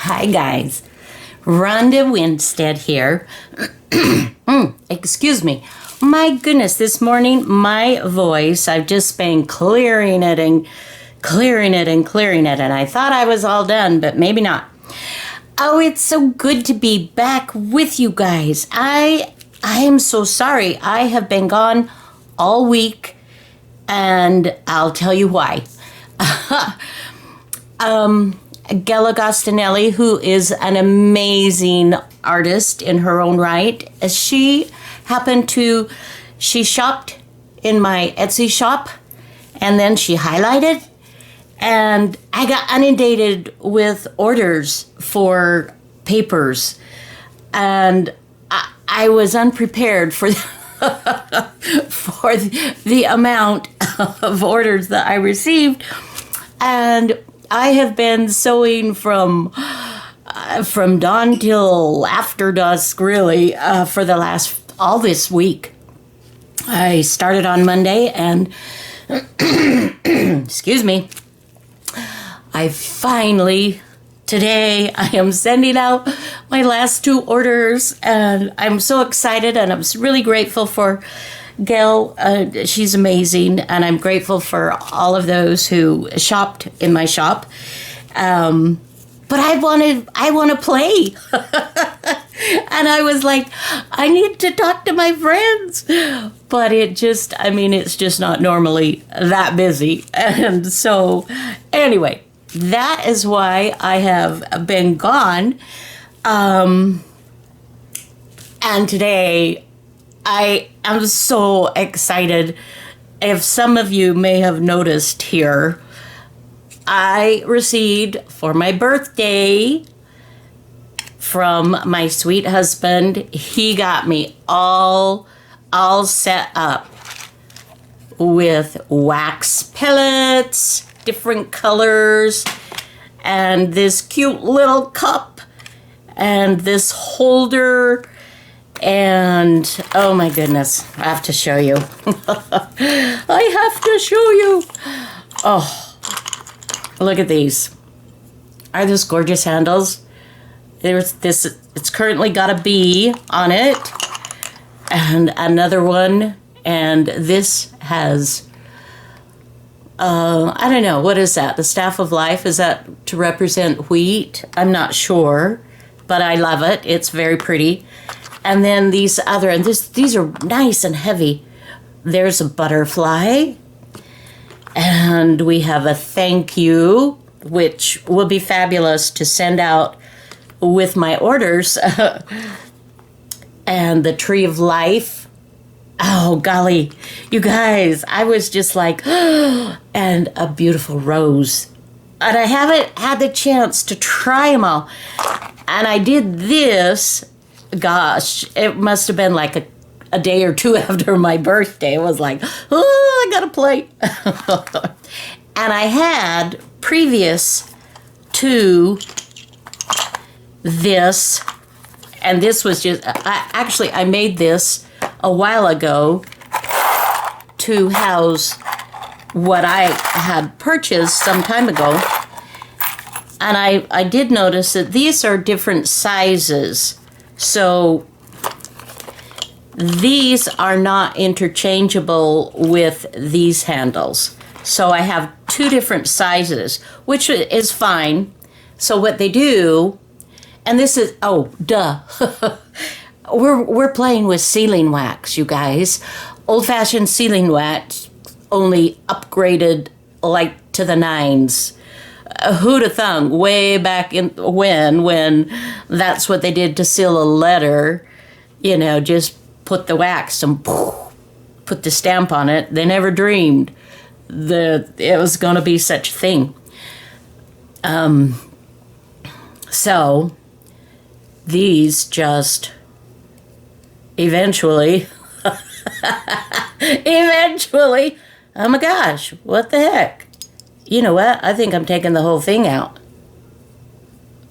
Hi guys, Ronda Winstead here. Excuse me. My goodness, this morning my voice, I've just been clearing it, and I thought I was all done, but maybe not. Oh, it's so good to be back with you guys. I am so sorry. I have been gone all week, and I'll tell you why. Gela Gostinelli, who is an amazing artist in her own right, she shopped in my Etsy shop, and then she highlighted, and I got inundated with orders for papers, and I was unprepared for for the amount of orders that I received, and I have been sewing from dawn till after dusk, really, for all this week. I started on Monday, and excuse me, I finally, today, I am sending out my last 2 orders, and I'm so excited, and I'm really grateful for Gail. She's amazing, and I'm grateful for all of those who shopped in my shop. But I want to play. And I was like, I need to talk to my friends. But it's just not normally that busy. And so, anyway, that is why I have been gone. And today, I am so excited. If some of you may have noticed here, I received for my birthday from my sweet husband. He got me all set up with wax pellets, different colors, and this cute little cup, and this holder. And oh my goodness, I have to show you. I have to show you. Oh, look at these. Are those gorgeous handles? There's this, it's currently got a bee on it, and another one, and this has, I don't know, what is that? The staff of life? Is that to represent wheat? I'm not sure, but I love it. It's very pretty. And then these are nice and heavy. There's a butterfly. And we have a thank you, which will be fabulous to send out with my orders. And the tree of life. Oh, golly. You guys, I was just like, and a beautiful rose. And I haven't had the chance to try them all. And I did this. Gosh, it must have been like a day or 2 after my birthday. It was like, oh, I gotta play. And I had, previous to this, and this was just, I made this a while ago to house what I had purchased some time ago. And I did notice that these are different sizes. So these are not interchangeable with these handles. So I have 2 different sizes, which is fine. So what they do, and this is, oh, duh. We're playing with sealing wax, you guys. Old-fashioned sealing wax, only upgraded like to the 9s. Who'd have thunk way back in when that's what they did to seal a letter, just put the wax and put the stamp on it. They never dreamed that it was going to be such a thing. So these just eventually, oh my gosh, what the heck? You know what? I think I'm taking the whole thing out.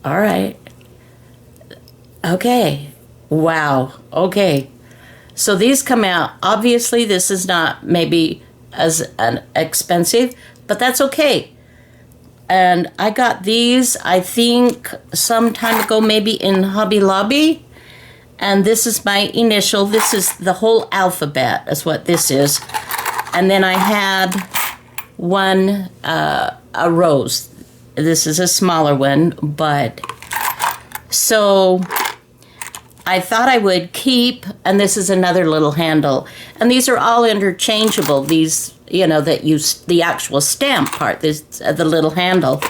All right. Okay. Wow. Okay. So these come out. Obviously, this is not maybe as expensive, but that's okay. And I got these, I think, some time ago, maybe in Hobby Lobby. And this is my initial. This is the whole alphabet, is what this is. And then I had one, a rose. This is a smaller one, but so I thought I would keep, and this is another little handle. And these are all interchangeable. These, you know, that use the actual stamp part, this, the little handle.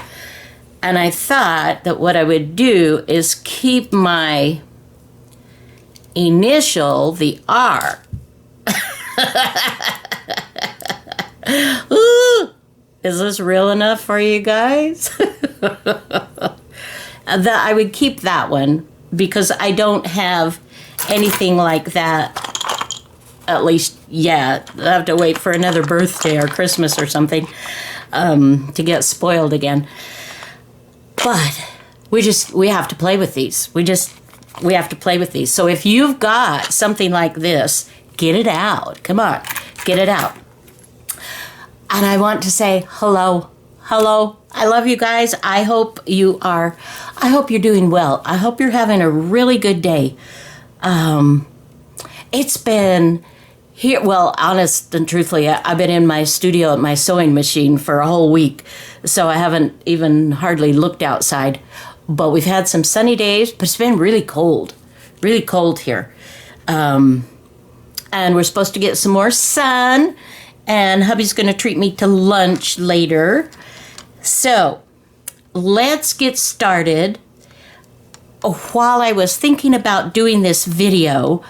And I thought that what I would do is keep my initial, the R. Ooh, is this real enough for you guys? That I would keep that one because I don't have anything like that, at least yet. I have to wait for another birthday or Christmas or something to get spoiled again. But we have to play with these. We have to play with these. So if you've got something like this, get it out. Come on, get it out. And I want to say hello. Hello. I love you guys. I hope you're doing well. I hope you're having a really good day. It's been here, well, honest and truthfully, I've been in my studio at my sewing machine for a whole week, so I haven't even hardly looked outside. But we've had some sunny days, but it's been really cold here. And we're supposed to get some more sun, and hubby's going to treat me to lunch later. So let's get started. While I was thinking about doing this video,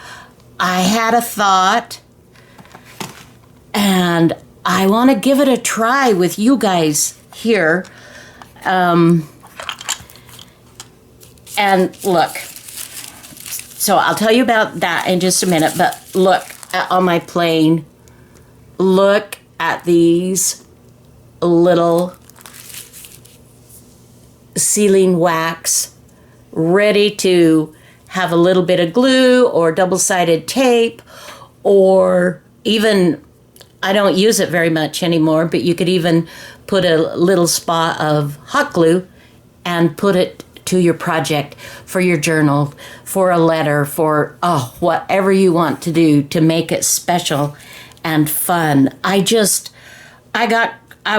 I had a thought, and I want to give it a try with you guys here. And look, so I'll tell you about that in just a minute, but look on my plane. Look at these little sealing wax ready to have a little bit of glue or double-sided tape, or even, I don't use it very much anymore, but you could even put a little spot of hot glue and put it to your project, for your journal, for a letter, for whatever you want to do to make it special and fun. I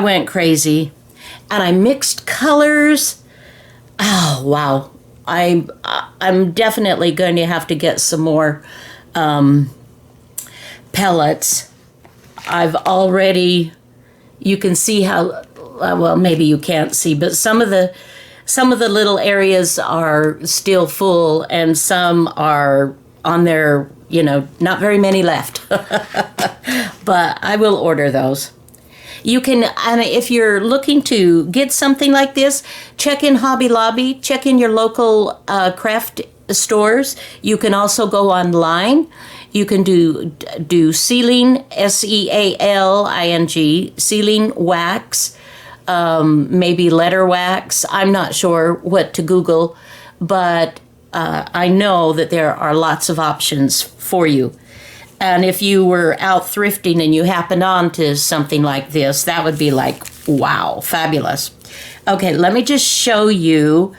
went crazy, and I mixed colors. Oh, wow. I'm definitely going to have to get some more pellets. I've already, you can see how, well, maybe you can't see, but some of the little areas are still full, and some are on their, not very many left. But I will order those. You can, and if you're looking to get something like this, check in Hobby Lobby, check in your local craft stores. You can also go online. You can do sealing, SEALING, sealing wax, maybe letter wax. I'm not sure what to Google, but I know that there are lots of options for you. And if you were out thrifting and you happened on to something like this, that would be like, wow, fabulous. Okay, let me just show you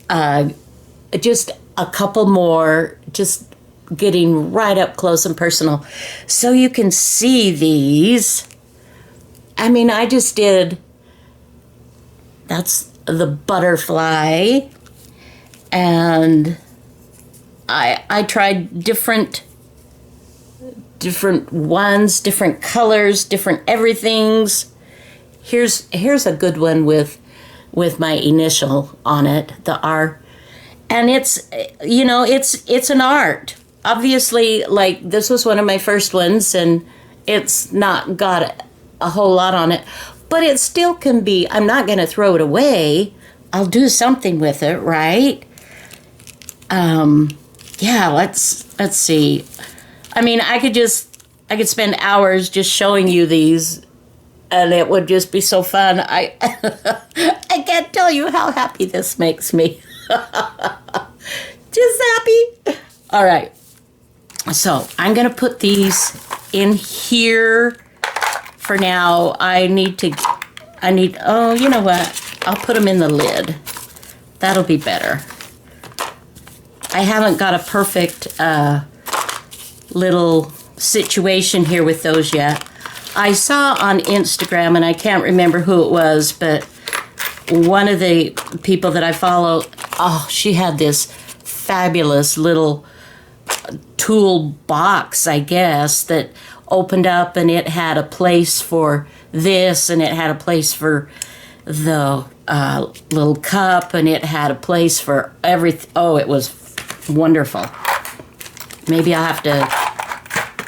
just a couple more, just getting right up close and personal, so you can see these. I mean, I just did, that's the butterfly, and I tried different ones, different colors, different everythings. Here's a good one with my initial on it, the R. And it's, it's an art. Obviously, like, this was one of my first ones, and it's not got a whole lot on it, but it still can be, I'm not going to throw it away. I'll do something with it, right? Yeah, let's see. I mean, I could spend hours just showing you these, and it would just be so fun. I can't tell you how happy this makes me. Just happy. All right. So I'm going to put these in here for now. Oh, you know what? I'll put them in the lid. That'll be better. I haven't got a perfect little situation here with those yet. I saw on Instagram, and I can't remember who it was, but one of the people that I follow, oh, she had this fabulous little tool box, I guess, that opened up, and it had a place for this, and it had a place for the little cup, and it had a place for everything. Oh, it was wonderful. Maybe I'll have to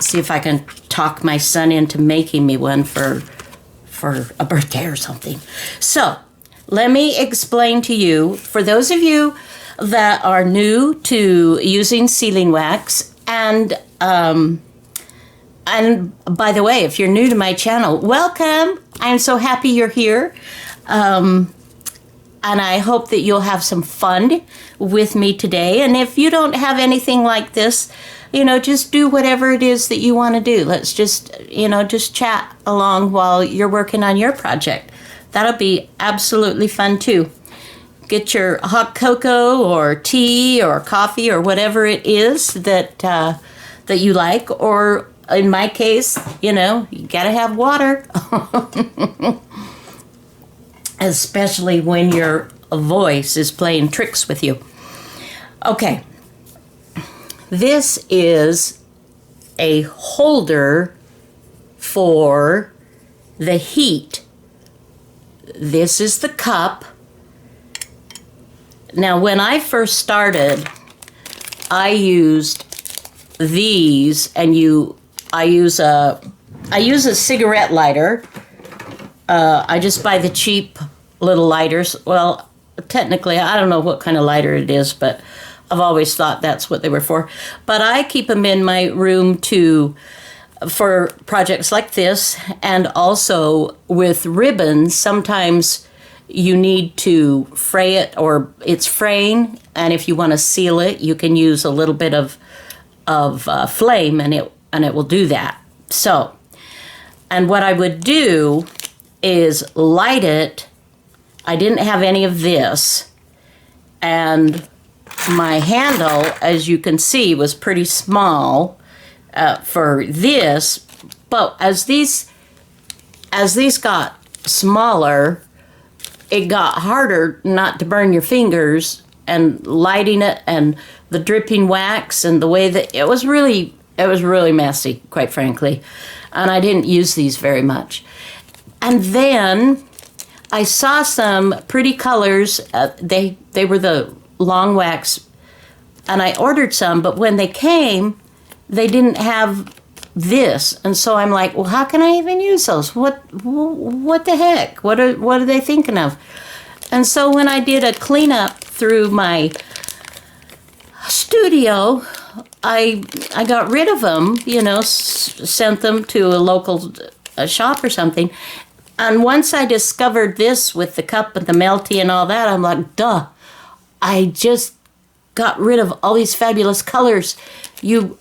see if I can talk my son into making me one for a birthday or something. So let me explain to you, for those of you that are new to using sealing wax, and by the way, if you're new to my channel, welcome. I'm so happy you're here. And I hope that you'll have some fun with me today. And if you don't have anything like this, just do whatever it is that you want to do. Let's just, just chat along while you're working on your project. That'll be absolutely fun too. Get your hot cocoa or tea or coffee or whatever it is that you like. Or in my case, you gotta have water. Especially when your voice is playing tricks with you. Okay. This is a holder for the heat. This is the cup. Now, when I first started, I used these, and I use a cigarette lighter. I just buy the cheap little lighters. Well, technically, I don't know what kind of lighter it is, but I've always thought that's what they were for. But I keep them in my room for projects like this, and also with ribbons. Sometimes you need to fray it, or it's fraying, and if you want to seal it, you can use a little bit of flame, and it will do that. So, and what I would do is light it. I didn't have any of this, and my handle, as you can see, was pretty small for this, but as these got smaller, it got harder not to burn your fingers, and lighting it, and the dripping wax, and the way that it was really messy, quite frankly, and I didn't use these very much. And then I saw some pretty colors. They were the long wax, and I ordered some, but when they came, they didn't have this. And so I'm like, well, how can I even use those? What the heck? What are they thinking of? And so when I did a cleanup through my studio, I got rid of them, sent them to a local shop or something. And once I discovered this with the cup and the melty and all that, I'm like, duh, I just got rid of all these fabulous colors.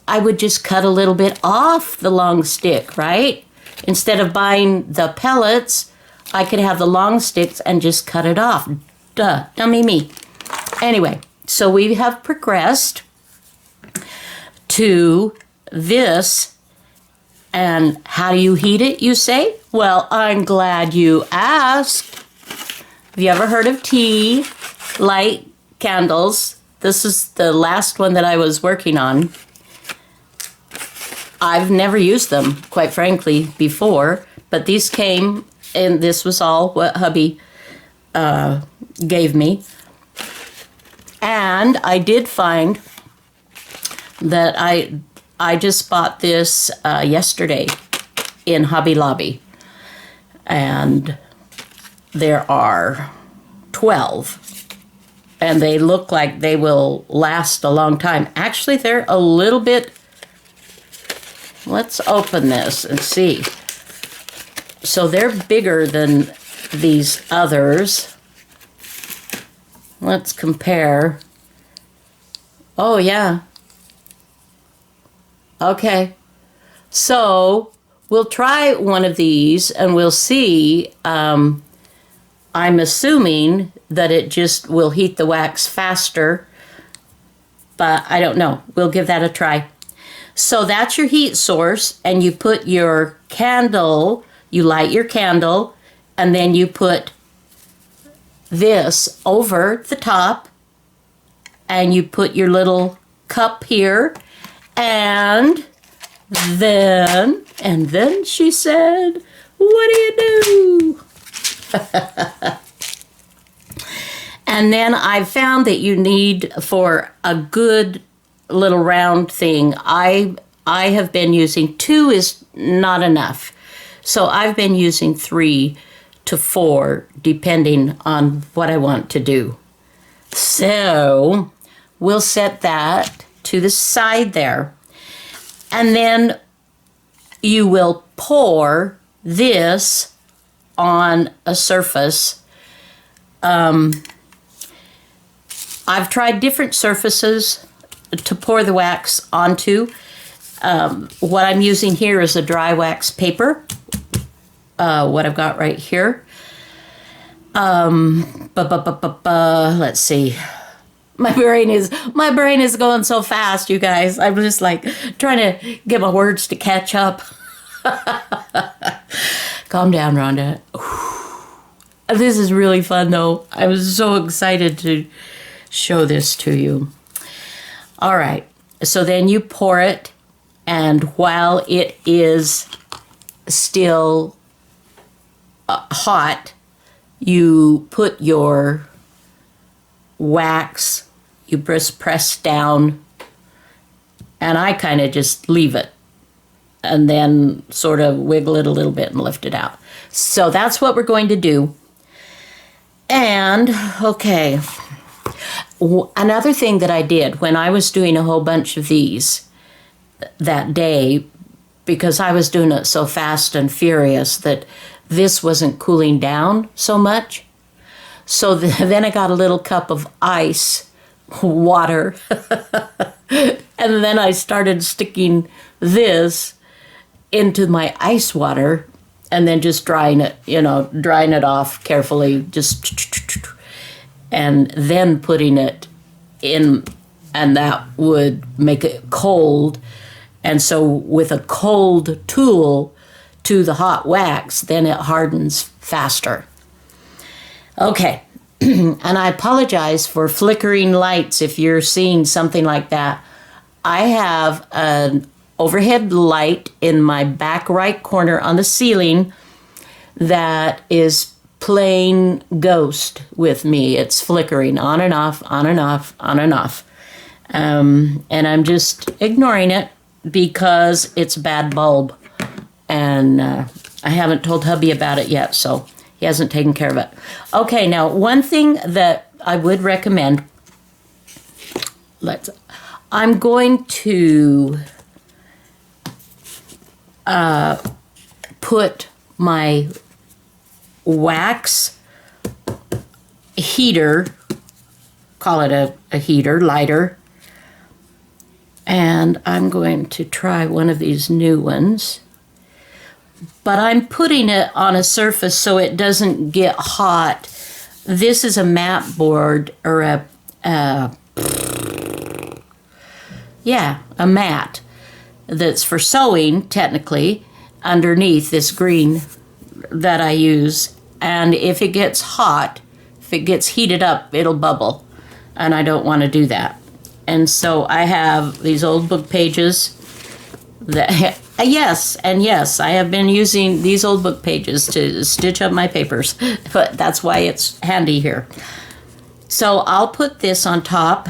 I would just cut a little bit off the long stick, right? Instead of buying the pellets, I could have the long sticks and just cut it off. Duh, dummy me. Anyway, so we have progressed to this. And how do you heat it, you say? Well, I'm glad you asked. Have you ever heard of tea light candles? This is the last one that I was working on. I've never used them, quite frankly, before, but these came, and this was all what hubby gave me. And I did find that I just bought this yesterday in Hobby Lobby, and there are 12, and they look like they will last a long time. Actually, they're a little bit, let's open this and see. So they're bigger than these others. Let's compare. Oh, yeah. Okay, so we'll try one of these and we'll see I'm assuming that it just will heat the wax faster, but I don't know. We'll give that a try. So that's your heat source, and you put your candle, you light your candle, and then you put this over the top, and you put your little cup here, and then she said, what do you do? And then I found that you need, for a good little round thing, I have been using 2 is not enough. So I've been using 3 to 4, depending on what I want to do. So we'll set that to the side there. And then you will pour this on a surface. I've tried different surfaces to pour the wax onto. What I'm using here is a dry wax paper. What I've got right here. Let's see. My brain is going so fast, you guys. I'm just like trying to get my words to catch up. Calm down, Rhonda. This is really fun, though. I was so excited to show this to you. All right. So then you pour it, and while it is still hot, you put your wax, you press down, and I kind of just leave it and then sort of wiggle it a little bit and lift it out. So that's what we're going to do. And, okay, another thing that I did when I was doing a whole bunch of these that day, because I was doing it so fast and furious that this wasn't cooling down so much. So then I got a little cup of ice water, and then I started sticking this into my ice water and then just drying it off carefully, and then putting it in, and that would make it cold. And so with a cold tool to the hot wax, then it hardens faster. Okay, and I apologize for flickering lights if you're seeing something like that. I have an overhead light in my back right corner on the ceiling that is playing ghost with me. It's flickering on and off, on and off, on and off. And I'm just ignoring it because it's a bad bulb. And I haven't told hubby about it yet, so he hasn't taken care of it. Okay, now one thing that I would recommend, I'm going to put my wax heater, call it a heater, lighter, and I'm going to try one of these new ones. But I'm putting it on a surface so it doesn't get hot. This is a mat board, or a mat that's for sewing, technically, underneath this green that I use. And if it gets hot, if it gets heated up, it'll bubble. And I don't want to do that. And so I have these old book pages that, yes, I have been using these old book pages to stitch up my papers, but that's why it's handy here. So I'll put this on top,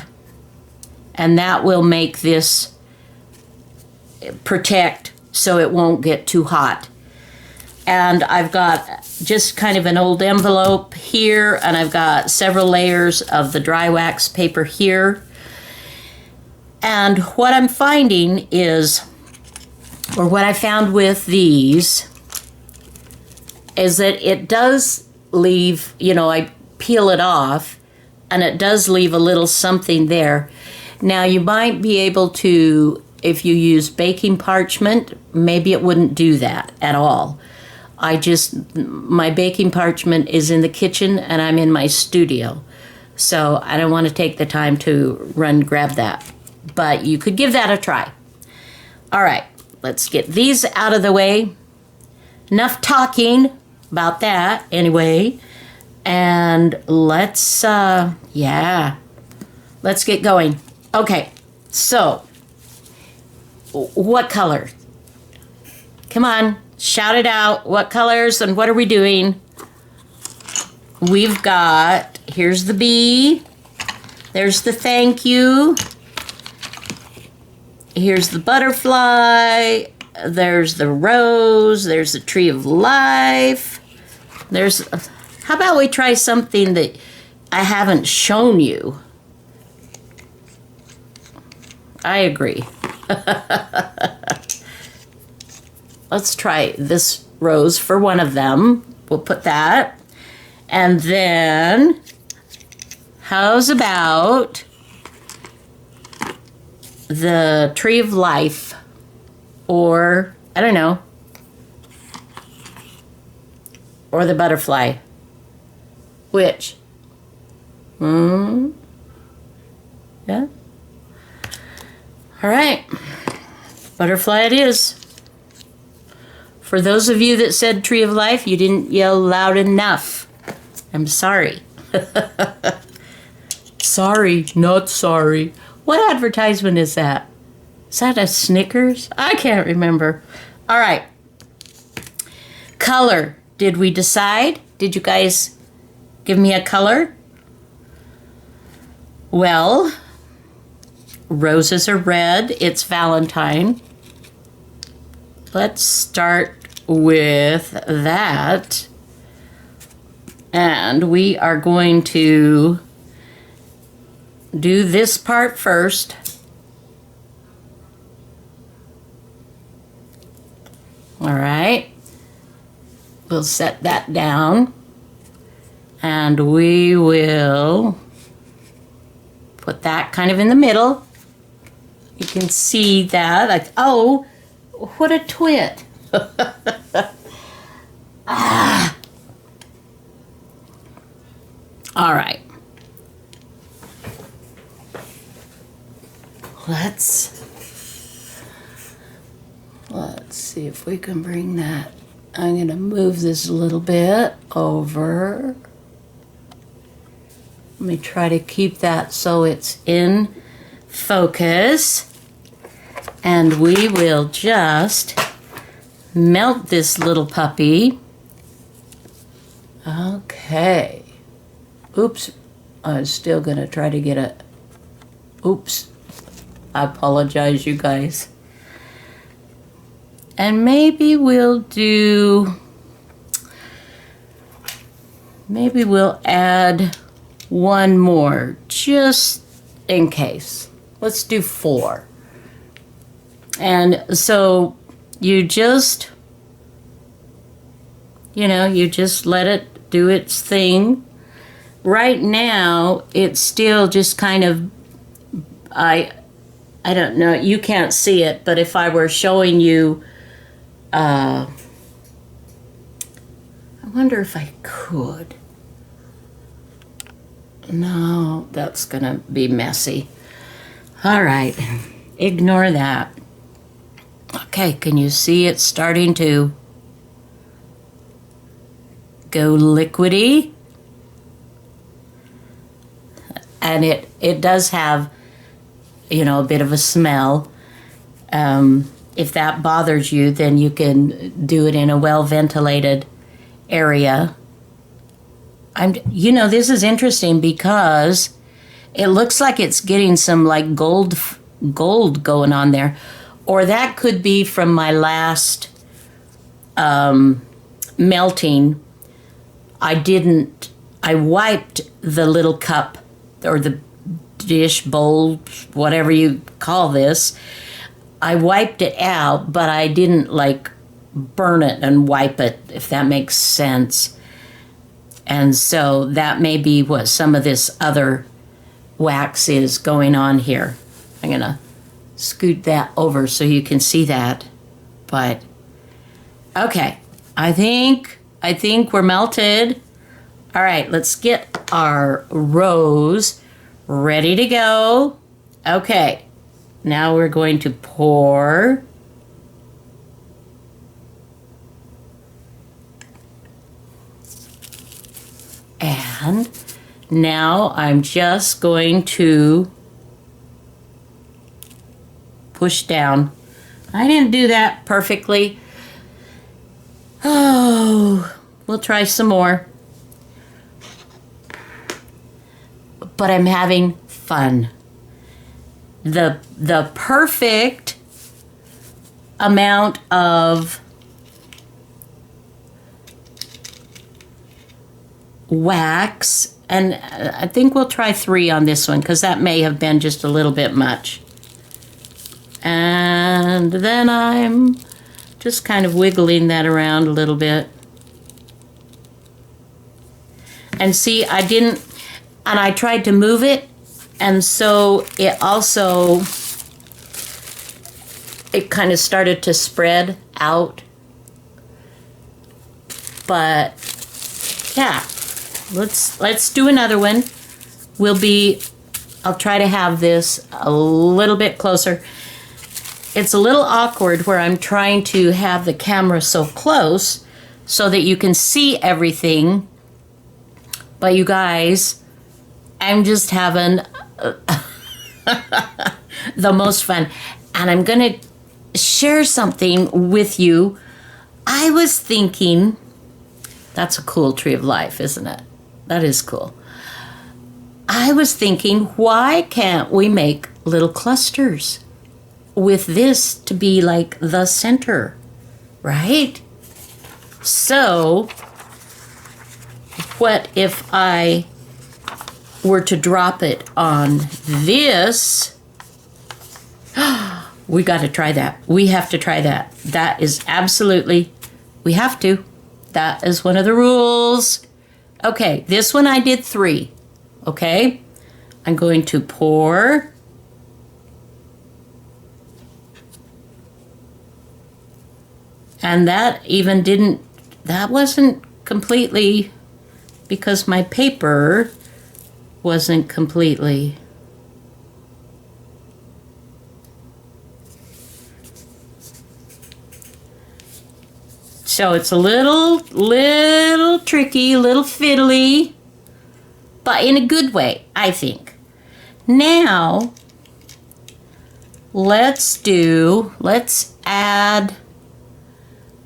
and that will make this protect so it won't get too hot. And I've got just kind of an old envelope here, and I've got several layers of the dry wax paper here. And what I'm finding is, or what I found with these, is that it does leave, I peel it off, and it does leave a little something there. Now, you might be able to, if you use baking parchment, maybe it wouldn't do that at all. My baking parchment is in the kitchen and I'm in my studio. So I don't want to take the time to run grab that. But you could give that a try. All right, let's get these out of the way. Enough talking about that anyway. And let's get going. Okay, so what color? Come on, shout it out. What colors and what are we doing? We've got, here's the bee. There's the thank you. Here's the butterfly. There's the rose. There's the tree of life. How about we try something that I haven't shown you? I agree. Let's try this rose for one of them. We'll put that. And then, how's about the tree of life? Or, I don't know. Or the butterfly. Which? Yeah? All right. Butterfly it is. For those of you that said tree of life, you didn't yell loud enough. I'm sorry. Sorry, not sorry. What advertisement is that? Is that a Snickers? I can't remember. All right. Color. Did we decide? Did you guys give me a color? Well, roses are red. It's Valentine. Let's start with that. And we are going to do this part first. All right. We'll set that down. And we will put that kind of in the middle. You can see that. Like, oh, what a twit. Ah. All right. Let's see if we can bring that. I'm going to move this a little bit over. Let me try to keep that so it's in focus. And we will just melt this little puppy. Okay. Oops. I was still going to try to get a... Oops. I apologize, you guys. And maybe we'll do... Maybe we'll add one more, just in case. Let's do 4. And so you just, you just let it do its thing. Right now, it's still just kind of, I don't know, you can't see it, but if I were showing you, I wonder if I could. No, that's gonna be messy. All right, ignore that. Okay, can you see it's starting to go liquidy? And it does have, a bit of a smell. If that bothers you, then you can do it in a well-ventilated area. This is interesting because it looks like it's getting some like gold going on there. Or that could be from my last melting. I wiped the little cup or the dish, bowl, whatever you call this. I wiped it out, but I didn't like burn it and wipe it, if that makes sense. And so that may be what some of this other wax is going on here. I'm going to scoot that over so you can see that. But, okay. I think we're melted. All right, let's get our rose ready to go. Okay, now we're going to pour. And now I'm just going to push down. I didn't do that perfectly. Oh, we'll try some more. But I'm having fun. The perfect amount of wax, and I think we'll try 3 on this one because that may have been just a little bit much. And then I'm just kind of wiggling that around a little bit. And see, I didn't, and I tried to move it, and so it also, it kind of started to spread out. But yeah, let's do another one. I'll try to have this a little bit closer. It's a little awkward where I'm trying to have the camera so close so that you can see everything. But you guys, I'm just having the most fun. And I'm going to share something with you. I was thinking, that's a cool tree of life, isn't it? That is cool. I was thinking, why can't we make little clusters with this to be like the center, right? So, what if I were to drop it on this? We got to try that. We have to try that. That is absolutely, we have to. That is one of the rules. Okay, this one I did 3. Okay, I'm going to pour. And that even that wasn't completely, because my paper wasn't completely. So it's a little tricky, little fiddly, but in a good way, I think. Now, let's add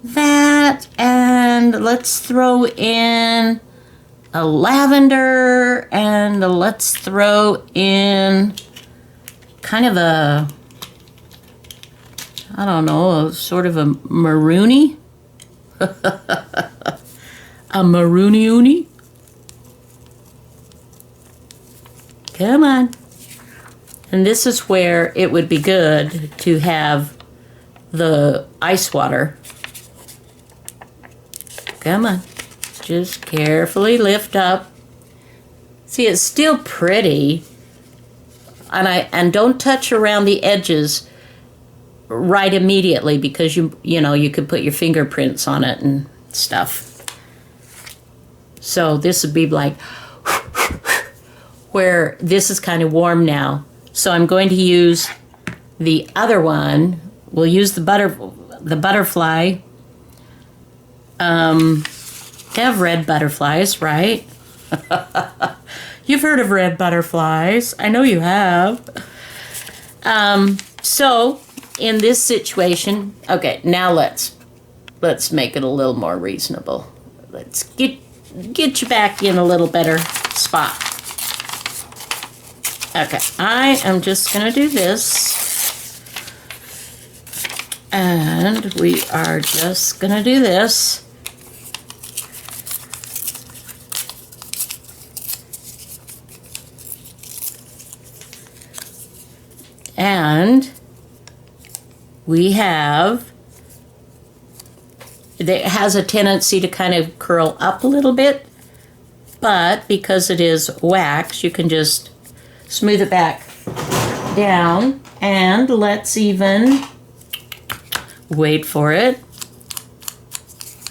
that, and let's throw in a lavender, and let's throw in kind of a, I don't know, sort of a maroony. A maroony-oony. Come on. And this is where it would be good to have the ice water. Come on. Just carefully lift up. See, it's still pretty. And don't touch around the edges right immediately, because you know you could put your fingerprints on it and stuff. So this would be like where this is kind of warm now. So I'm going to use the other one. We'll use the butterfly. They have red butterflies, right? You've heard of red butterflies. I know you have. So in this situation, okay, now let's make it a little more reasonable. Let's get you back in a little better spot. Okay, I am just gonna do this, and we are just gonna do this. And it has a tendency to kind of curl up a little bit, but because it is wax, you can just smooth it back down. And let's even wait for it.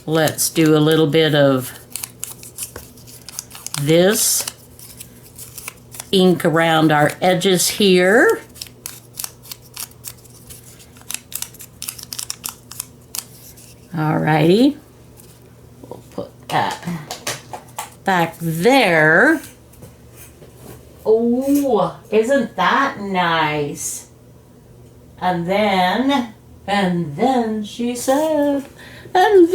let's do a little bit of this ink around our edges here. Alrighty, we'll put that back there. Oh, isn't that nice? And then she said, and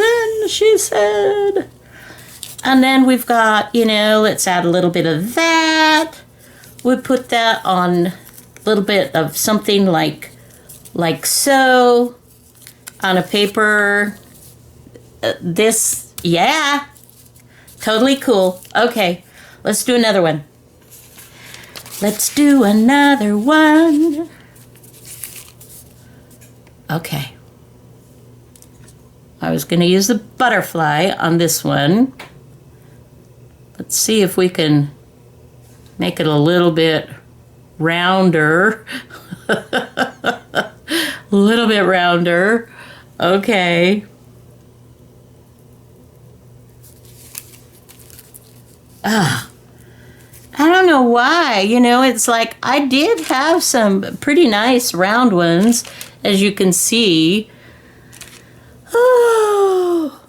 then we've got, let's add a little bit of that. We put that on a little bit of something like so on a paper. This, yeah, totally cool. Okay, let's do another one. Let's do another one. Okay. I was going to use the butterfly on this one. Let's see if we can make it a little bit rounder. A little bit rounder. Okay. I don't know why. It's like I did have some pretty nice round ones, as you can see. Oh.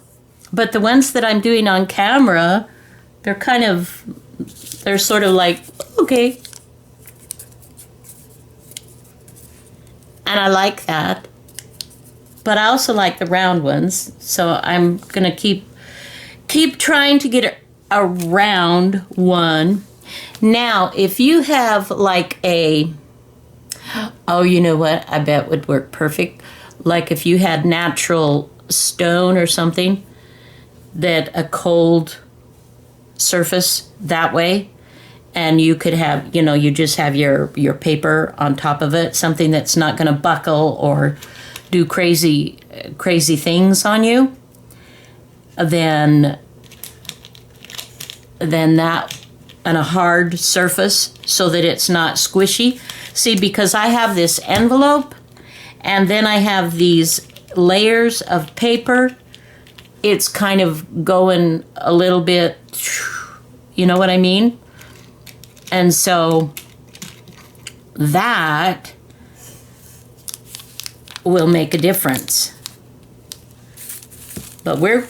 But the ones that I'm doing on camera, they're sort of like, okay. And I like that. But I also like the round ones. So I'm going to keep trying to get a round one. Now, if you have like oh, you know what? I bet would work perfect. Like if you had natural stone or something, that a cold surface that way, and you could have, you just have your paper on top of it, something that's not going to buckle or do crazy things on you, then that, on a hard surface so that it's not squishy. See, because I have this envelope and then I have these layers of paper, it's kind of going a little bit, you know what I mean? And so that will make a difference. But we're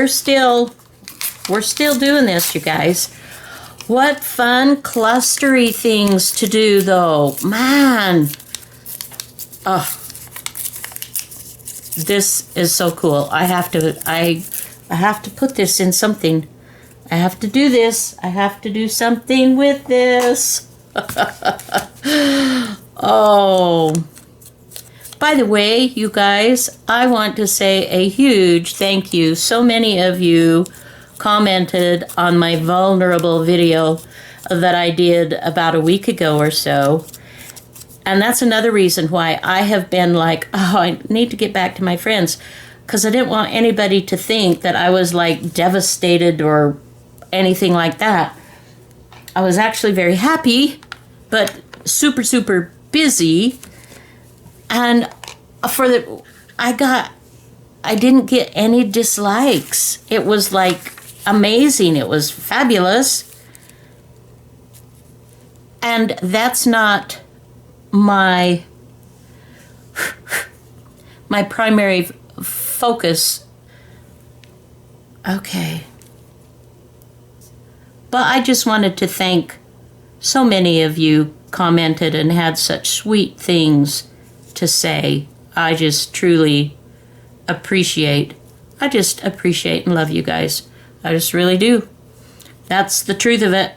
still doing this, you guys. What fun clustery things to do, though. Man. Oh. This is so cool. I have to put this in something. I have to do this. I have to do something with this. Oh. By the way, you guys, I want to say a huge thank you. So many of you commented on my vulnerable video that I did about a week ago or so. And that's another reason why I have been like, oh, I need to get back to my friends, because I didn't want anybody to think that I was like devastated or anything like that. I was actually very happy, but super, super busy. And I didn't get any dislikes. It was like amazing. It was fabulous. And that's not my primary focus. Okay. But I just wanted to thank so many of you commented and had such sweet things to say. I just truly appreciate and love you guys. I just really do. That's the truth of it.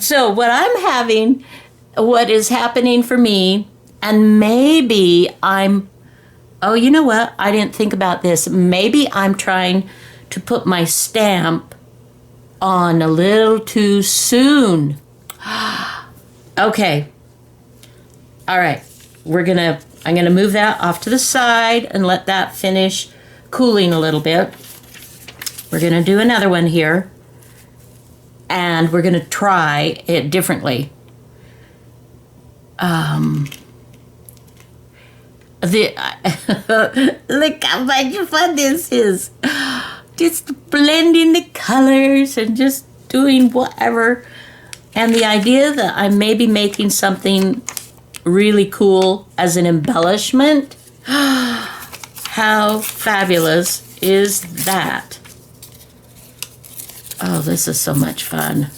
So what is happening for me, and maybe oh, you know what? I didn't think about this. Maybe I'm trying to put my stamp on a little too soon. Okay. All right. I'm gonna move that off to the side and let that finish cooling a little bit. We're gonna do another one here, and we're gonna try it differently. Look how much fun this is. Just blending the colors and just doing whatever. And the idea that I may be making something really cool as an embellishment. How fabulous is that? Oh, this is so much fun.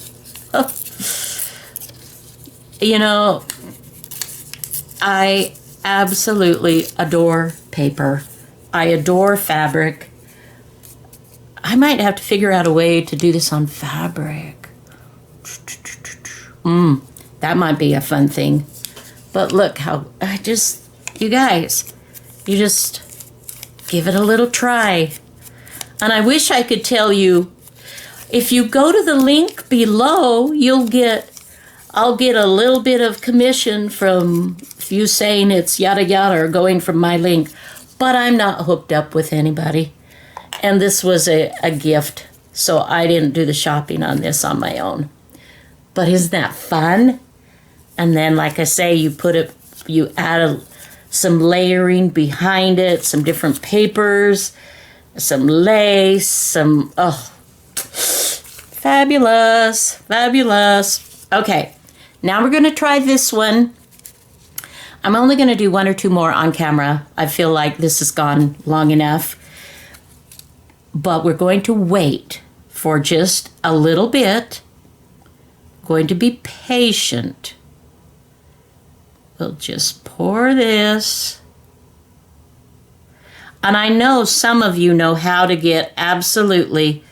You know, I absolutely adore paper. I adore fabric. I might have to figure out a way to do this on fabric. That might be a fun thing. But look how you guys, you just give it a little try. And I wish I could tell you, if you go to the link below, I'll get a little bit of commission from you saying it's yada yada or going from my link. But I'm not hooked up with anybody. And this was a gift, so I didn't do the shopping on this on my own. But isn't that fun? And then, like I say, you add some layering behind it, some different papers, some lace, fabulous, fabulous. Okay, now we're going to try this one. I'm only going to do one or two more on camera. I feel like this has gone long enough. But we're going to wait for just a little bit. Going to be patient. We'll just pour this. And I know some of you know how to get absolutely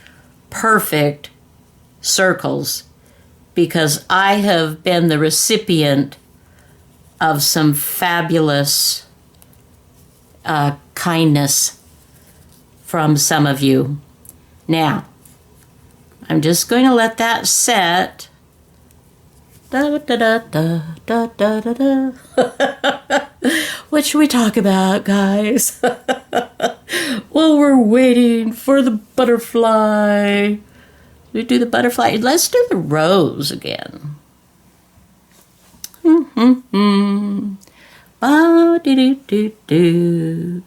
perfect circles, because I have been the recipient of some fabulous kindness from some of you. Now, I'm just going to let that set. Da, da, da, da, da, da, da, da. What should we talk about, guys? Well, we're waiting for the butterfly. We do the butterfly. Let's do the rose again. Ba-dee-doo-doo-doo.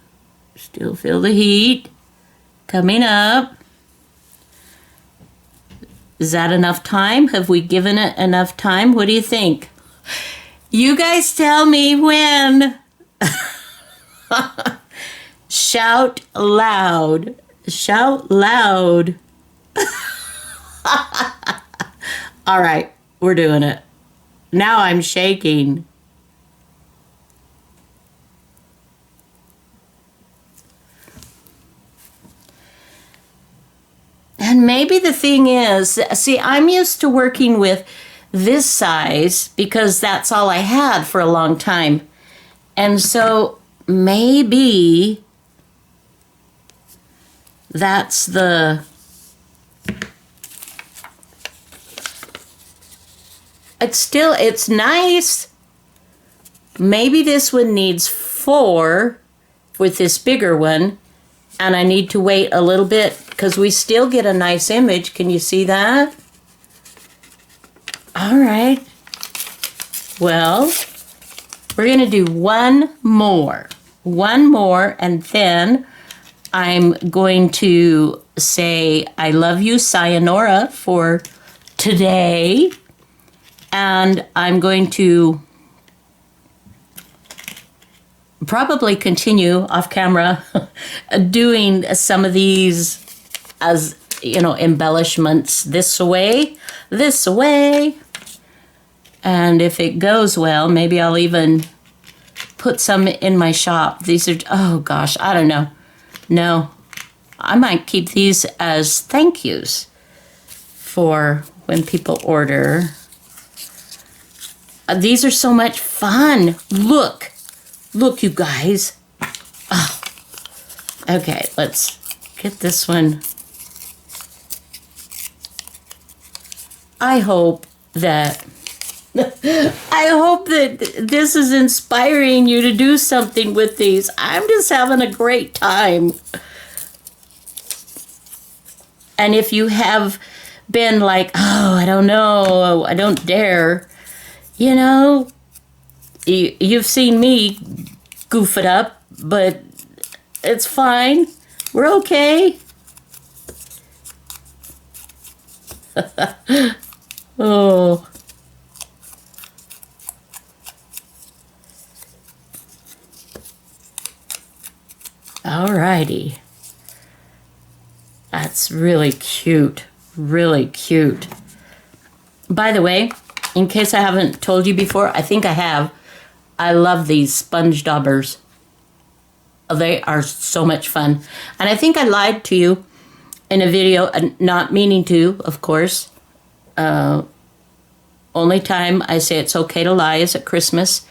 Still feel the heat coming up. Is that enough time? Have we given it enough time? What do you think? You guys tell me when. Shout loud. Shout loud. All right, we're doing it. Now I'm shaking. And maybe the thing is, see, I'm used to working with this size because that's all I had for a long time. And so maybe that's it's nice. Maybe this one needs 4 with this bigger one. And I need to wait a little bit because we still get a nice image. Can you see that? All right. Well, we're going to do one more. One more, and then I'm going to say I love you, sayonara, for today. And I'm going to probably continue off camera doing some of these as, you know, embellishments this way. And if it goes well, maybe I'll even put some in my shop. These are, oh gosh, I don't know. No, I might keep these as thank yous for when people order. These are so much fun. Look, you guys. Oh. Okay, let's get this one. I hope that this is inspiring you to do something with these. I'm just having a great time. And if you have been like, oh, I don't know, I don't dare, you know, you've seen me goof it up, but it's fine. We're okay. Oh. Alrighty. That's really cute. Really cute. By the way, in case I haven't told you before, I think I have. I love these sponge daubers. They are so much fun. And I think I lied to you in a video, not meaning to, of course. Only time I say it's okay to lie is at Christmas.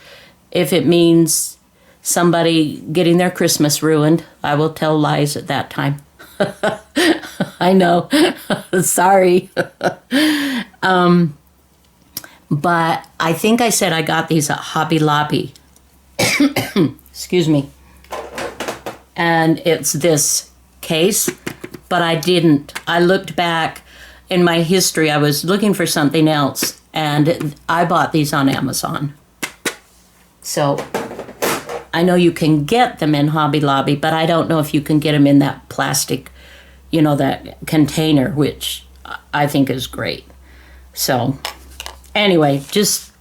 If it means somebody getting their Christmas ruined, I will tell lies at that time. I know. Sorry. But I think I said I got these at Hobby Lobby. Excuse me. And it's this case, but I didn't. I looked back in my history. I was looking for something else, and I bought these on Amazon. So I know you can get them in Hobby Lobby, but I don't know if you can get them in that plastic, you know, that container, which I think is great. So anyway, just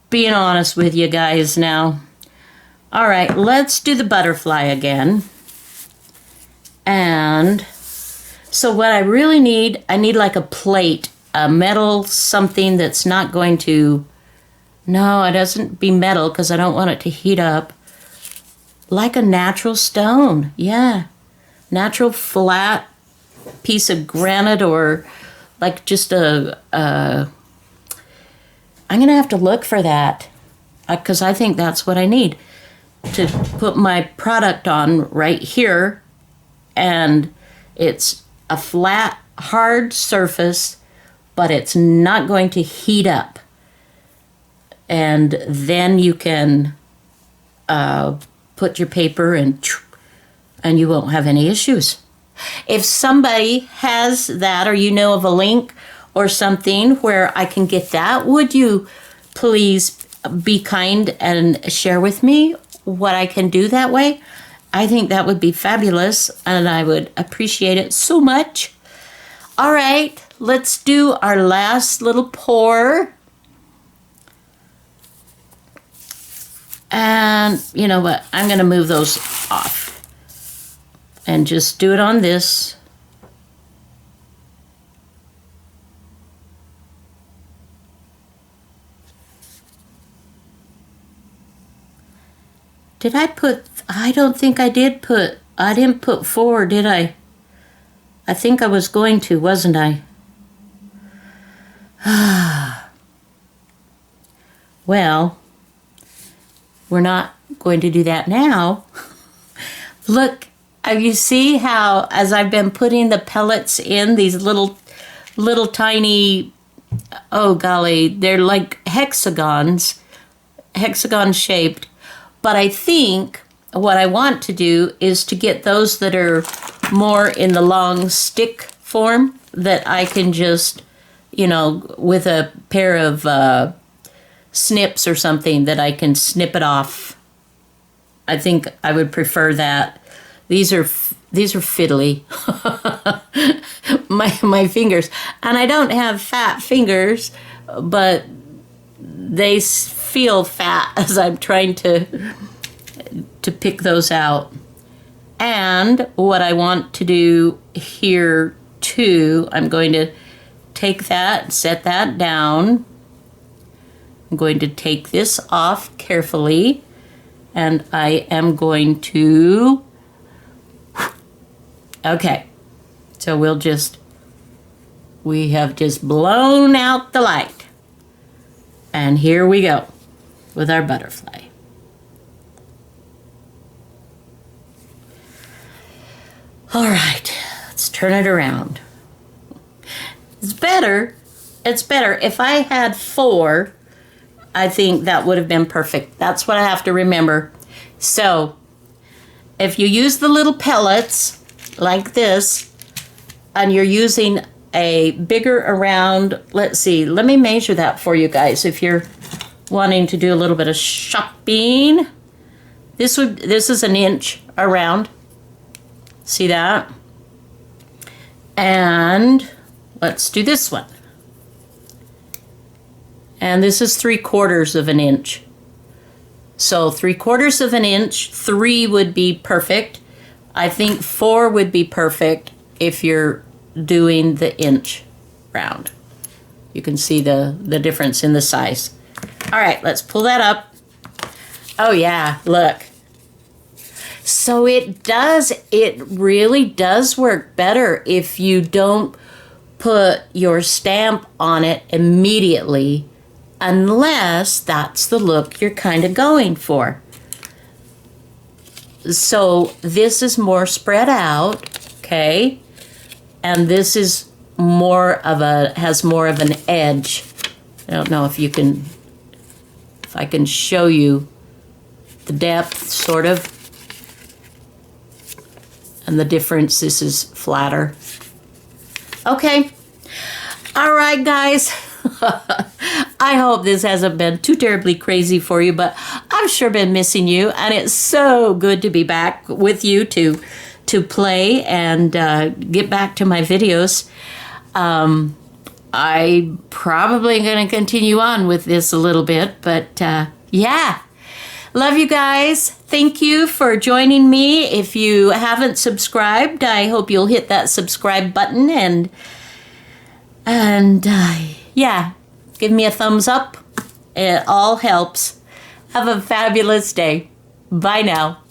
being honest with you guys now. All right, let's do the butterfly again. And so what I really need, I need like a plate, a metal something that's not going to, no, it doesn't be metal because I don't want it to heat up. Like a natural stone, yeah. Natural flat piece of granite, or like just I'm going to have to look for that because I think that's what I need to put my product on right here. And it's a flat, hard surface, but it's not going to heat up. And then you can put your paper and you won't have any issues. If somebody has that, or you know of a link or something where I can get that, would you please be kind and share with me what I can do that way? I think that would be fabulous, and I would appreciate it so much. All right, let's do our last little pour. And you know what? I'm going to move those off and just do it on this. Did I put, I don't think I did put, I didn't put 4, did I? I think I was going to, wasn't I? Well, we're not going to do that now. Look, you see how, as I've been putting the pellets in, these little tiny, oh golly, they're like hexagons, hexagon shaped. But I think what I want to do is to get those that are more in the long stick form that I can just, you know, with a pair of snips or something that I can snip it off. I think I would prefer that. These are fiddly. my fingers. And I don't have fat fingers, but they feel fat as I'm trying to pick those out. And what I want to do here too, I'm going to take that, set that down. I'm going to take this off carefully, and I am going to, okay, so we have just blown out the light. And here we go with our butterfly. All right, let's turn it around. It's better. If I had 4, I think that would have been perfect. That's what I have to remember. So, if you use the little pellets like this, and you're using a bigger around, let's see, let me measure that for you guys if you're wanting to do a little bit of shopping. This is an inch around. See that? And let's do this one. And this is 3/4 of an inch. So 3/4 of an inch, 3 would be perfect. I think 4 would be perfect if you're doing the inch round. You can see the difference in the size. All right, let's pull that up. Oh yeah, look. So it really does work better if you don't put your stamp on it immediately, unless that's the look you're kind of going for. So this is more spread out, okay? And this is has more of an edge. I don't know if I can show you the depth, sort of. And the difference, this is flatter. Okay. All right, guys. I hope this hasn't been too terribly crazy for you, but I've sure been missing you, and it's so good to be back with you to play and get back to my videos. I'm probably going to continue on with this a little bit, but yeah. Love you guys. Thank you for joining me. If you haven't subscribed, I hope you'll hit that subscribe button and yeah, give me a thumbs up. It all helps. Have a fabulous day. Bye now.